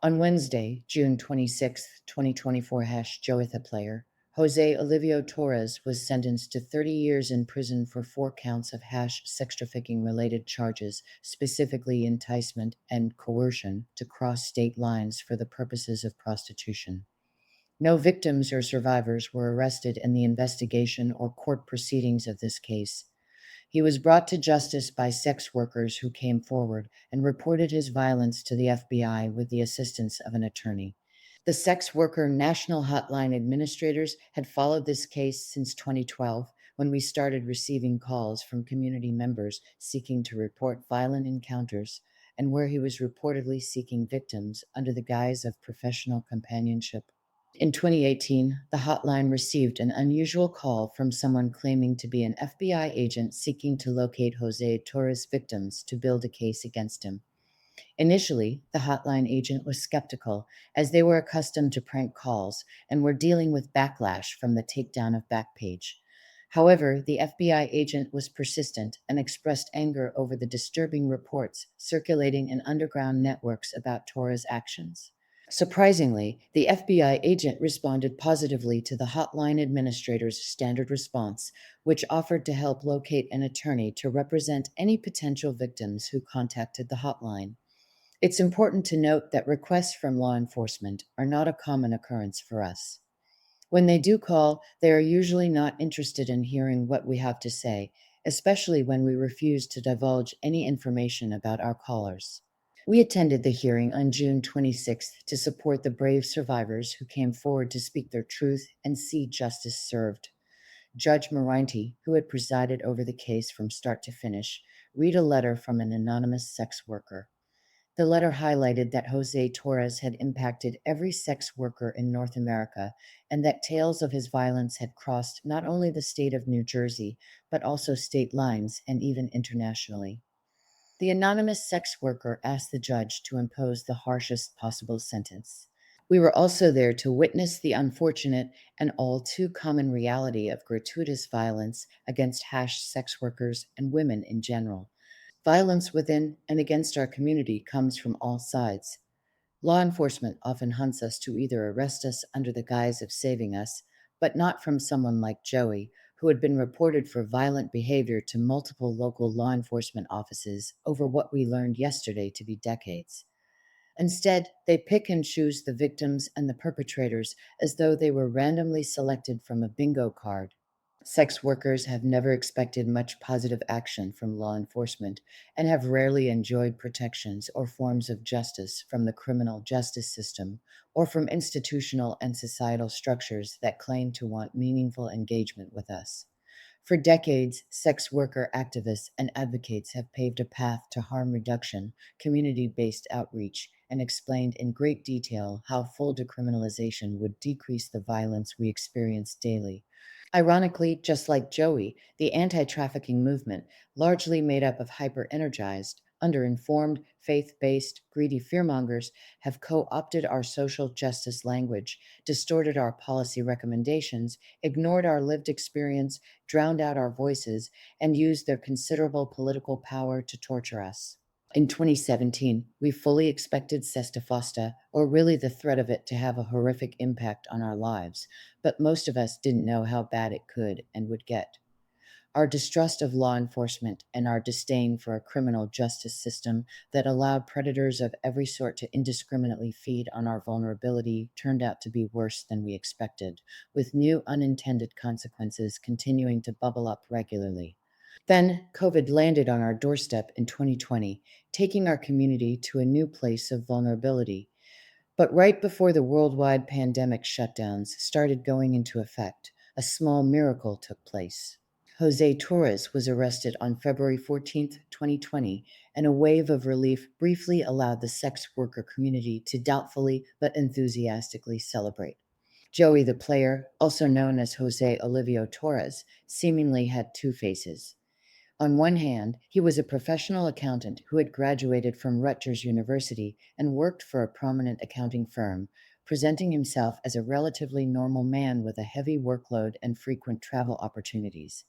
On Wednesday, June 26, 2024, Joey the player, José Olivio Torres was sentenced to 30 years in prison for 4 counts of sex trafficking related charges, specifically enticement and coercion to cross state lines for the purposes of prostitution. No victims or survivors were arrested in the investigation or court proceedings of this case. He was brought to justice by sex workers who came forward and reported his violence to the FBI with the assistance of an attorney. The Sex Worker National Hotline administrators had followed this case since 2012, when we started receiving calls from community members seeking to report violent encounters and where he was reportedly seeking victims under the guise of professional companionship. In 2018, the hotline received an unusual call from someone claiming to be an FBI agent seeking to locate José Torres' victims to build a case against him. Initially, the hotline agent was skeptical, as they were accustomed to prank calls and were dealing with backlash from the takedown of Backpage. However, the FBI agent was persistent and expressed anger over the disturbing reports circulating in underground networks about Torres' actions. Surprisingly, the FBI agent responded positively to the hotline administrator's standard response, which offered to help locate an attorney to represent any potential victims who contacted the hotline. It's important to note that requests from law enforcement are not a common occurrence for us. When they do call, they are usually not interested in hearing what we have to say, especially when we refuse to divulge any information about our callers. We attended the hearing on June 26th to support the brave survivors who came forward to speak their truth and see justice served. Judge Moranti, who had presided over the case from start to finish, read a letter from an anonymous sex worker. The letter highlighted that José Torres had impacted every sex worker in North America and that tales of his violence had crossed not only the state of New Jersey, but also state lines and even internationally. The anonymous sex worker asked the judge to impose the harshest possible sentence. We were also there to witness the unfortunate and all too common reality of gratuitous violence against sex workers and women in general. Violence within and against our community comes from all sides. Law enforcement often hunts us to either arrest us under the guise of saving us, but not from someone like Joey, who had been reported for violent behavior to multiple local law enforcement offices over what we learned yesterday to be decades. Instead, they pick and choose the victims and the perpetrators as though they were randomly selected from a bingo card. Sex workers have never expected much positive action from law enforcement and have rarely enjoyed protections or forms of justice from the criminal justice system or from institutional and societal structures that claim to want meaningful engagement with us. For decades, sex worker activists and advocates have paved a path to harm reduction, community-based outreach, and explained in great detail how full decriminalization would decrease the violence we experience daily. Ironically, just like Joey, the anti-trafficking movement, largely made up of hyper-energized, underinformed, faith-based, greedy fearmongers, have co-opted our social justice language, distorted our policy recommendations, ignored our lived experience, drowned out our voices, and used their considerable political power to torture us. In 2017, we fully expected Sesta Fosta, or really the threat of it, to have a horrific impact on our lives, but most of us didn't know how bad it could and would get. Our distrust of law enforcement and our disdain for a criminal justice system that allowed predators of every sort to indiscriminately feed on our vulnerability turned out to be worse than we expected, with new unintended consequences continuing to bubble up regularly. Then, COVID landed on our doorstep in 2020, taking our community to a new place of vulnerability. But right before the worldwide pandemic shutdowns started going into effect, a small miracle took place. José Torres was arrested on February 14, 2020, and a wave of relief briefly allowed the sex worker community to doubtfully but enthusiastically celebrate. Joey the player, also known as José Olivio Torres, seemingly had two faces. On one hand, he was a professional accountant who had graduated from Rutgers University and worked for a prominent accounting firm, presenting himself as a relatively normal man with a heavy workload and frequent travel opportunities.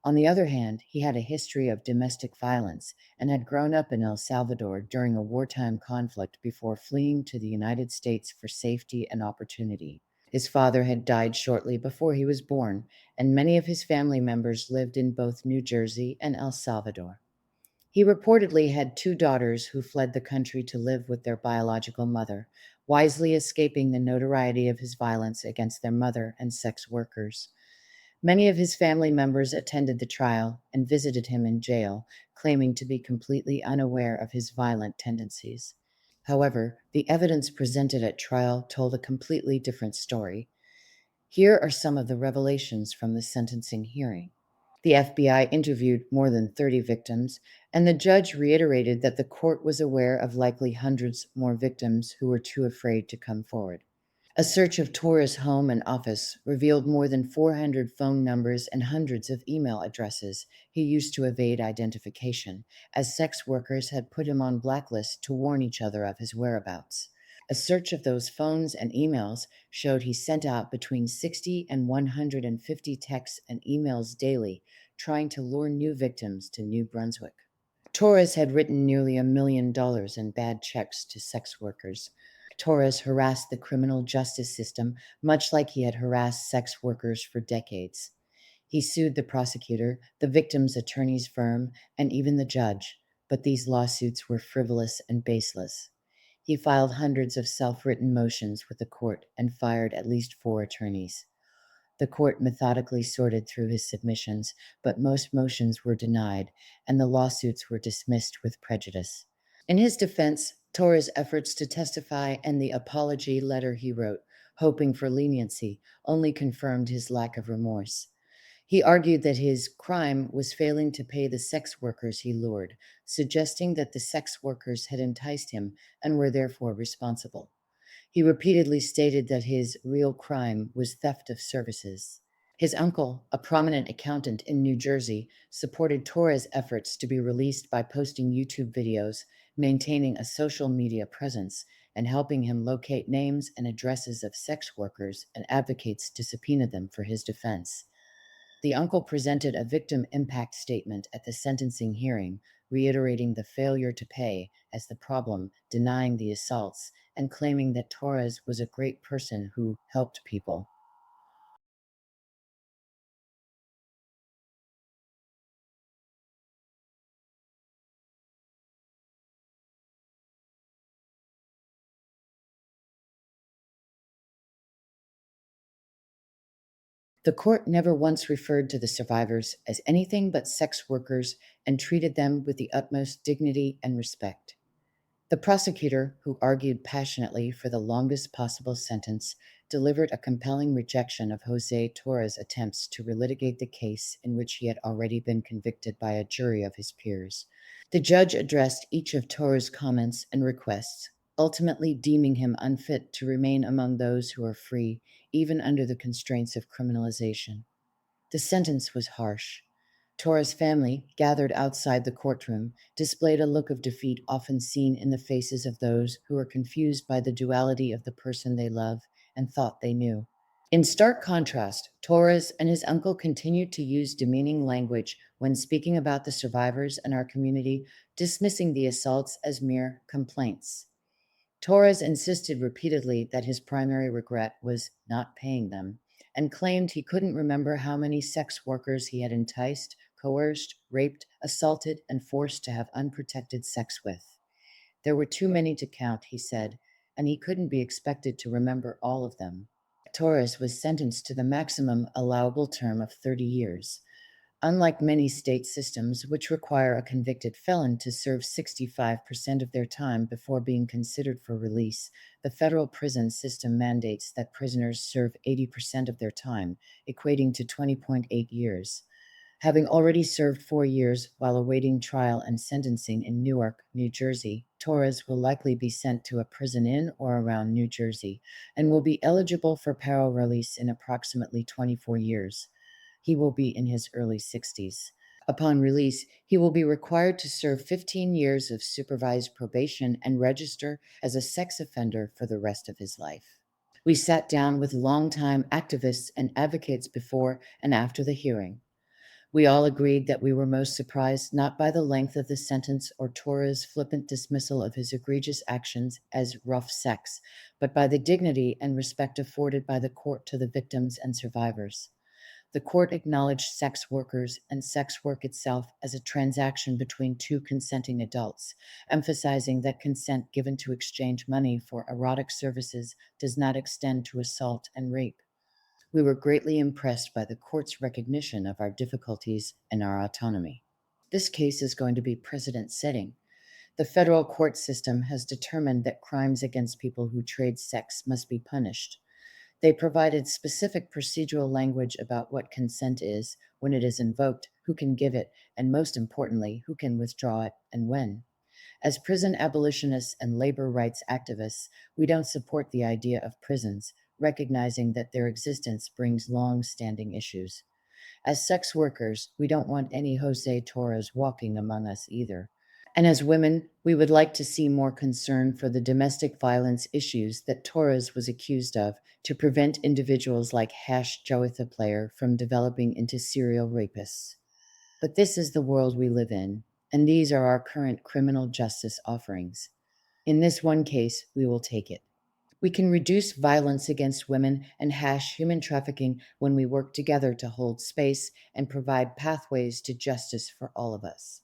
On the other hand, he had a history of domestic violence and had grown up in El Salvador during a wartime conflict before fleeing to the United States for safety and opportunity. His father had died shortly before he was born, and many of his family members lived in both New Jersey and El Salvador. He reportedly had two daughters who fled the country to live with their biological mother, wisely escaping the notoriety of his violence against their mother and sex workers. Many of his family members attended the trial and visited him in jail, claiming to be completely unaware of his violent tendencies. However, the evidence presented at trial told a completely different story. Here are some of the revelations from the sentencing hearing. The FBI interviewed more than 30 victims, and the judge reiterated that the court was aware of likely hundreds more victims who were too afraid to come forward. A search of Torres' home and office revealed more than 400 phone numbers and hundreds of email addresses he used to evade identification, as sex workers had put him on blacklists to warn each other of his whereabouts. A search of those phones and emails showed he sent out between 60 and 150 texts and emails daily, trying to lure new victims to New Brunswick. Torres had written nearly $1 million in bad checks to sex workers. Torres harassed the criminal justice system much like he had harassed sex workers for decades. He sued the prosecutor, the victim's attorney's firm, and even the judge, but these lawsuits were frivolous and baseless. He filed hundreds of self-written motions with the court and fired at least 4 attorneys. The court methodically sorted through his submissions, but most motions were denied, and the lawsuits were dismissed with prejudice. In his defense, Torres' efforts to testify and the apology letter he wrote, hoping for leniency, only confirmed his lack of remorse. He argued that his crime was failing to pay the sex workers he lured, suggesting that the sex workers had enticed him and were therefore responsible. He repeatedly stated that his real crime was theft of services. His uncle, a prominent accountant in New Jersey, supported Torres' efforts to be released by posting YouTube videos, maintaining a social media presence, and helping him locate names and addresses of sex workers and advocates to subpoena them for his defense. The uncle presented a victim impact statement at the sentencing hearing, reiterating the failure to pay as the problem, denying the assaults, and claiming that Torres was a great person who helped people. The court never once referred to the survivors as anything but sex workers and treated them with the utmost dignity and respect. The prosecutor, who argued passionately for the longest possible sentence, delivered a compelling rejection of José Torres' attempts to relitigate the case in which he had already been convicted by a jury of his peers. The judge addressed each of Torres' comments and requests, ultimately deeming him unfit to remain among those who are free, even under the constraints of criminalization. The sentence was harsh. Torres' family, gathered outside the courtroom, displayed a look of defeat often seen in the faces of those who are confused by the duality of the person they love and thought they knew. In stark contrast, Torres and his uncle continued to use demeaning language when speaking about the survivors and our community, dismissing the assaults as mere complaints. Torres insisted repeatedly that his primary regret was not paying them and claimed he couldn't remember how many sex workers he had enticed, coerced, raped, assaulted, and forced to have unprotected sex with. There were too many to count, he said, and he couldn't be expected to remember all of them. Torres was sentenced to the maximum allowable term of 30 years. Unlike many state systems, which require a convicted felon to serve 65% of their time before being considered for release, the federal prison system mandates that prisoners serve 80% of their time, equating to 20.8 years. Having already served 4 years while awaiting trial and sentencing in Newark, New Jersey, Torres will likely be sent to a prison in or around New Jersey and will be eligible for parole release in approximately 24 years. He will be in his early 60s. Upon release, he will be required to serve 15 years of supervised probation and register as a sex offender for the rest of his life. We sat down with longtime activists and advocates before and after the hearing. We all agreed that we were most surprised not by the length of the sentence or Torres' flippant dismissal of his egregious actions as rough sex, but by the dignity and respect afforded by the court to the victims and survivors. The court acknowledged sex workers and sex work itself as a transaction between two consenting adults, emphasizing that consent given to exchange money for erotic services does not extend to assault and rape. We were greatly impressed by the court's recognition of our difficulties and our autonomy. This case is going to be precedent setting. The federal court system has determined that crimes against people who trade sex must be punished. They provided specific procedural language about what consent is, when it is invoked, who can give it, and most importantly, who can withdraw it and when. As prison abolitionists and labor rights activists, we don't support the idea of prisons, recognizing that their existence brings long standing issues. As sex workers, we don't want any Jose Torres walking among us either. And as women, we would like to see more concern for the domestic violence issues that Torres was accused of to prevent individuals like Joetha Player from developing into serial rapists. But this is the world we live in, and these are our current criminal justice offerings. In this one case, we will take it. We can reduce violence against women and human trafficking when we work together to hold space and provide pathways to justice for all of us.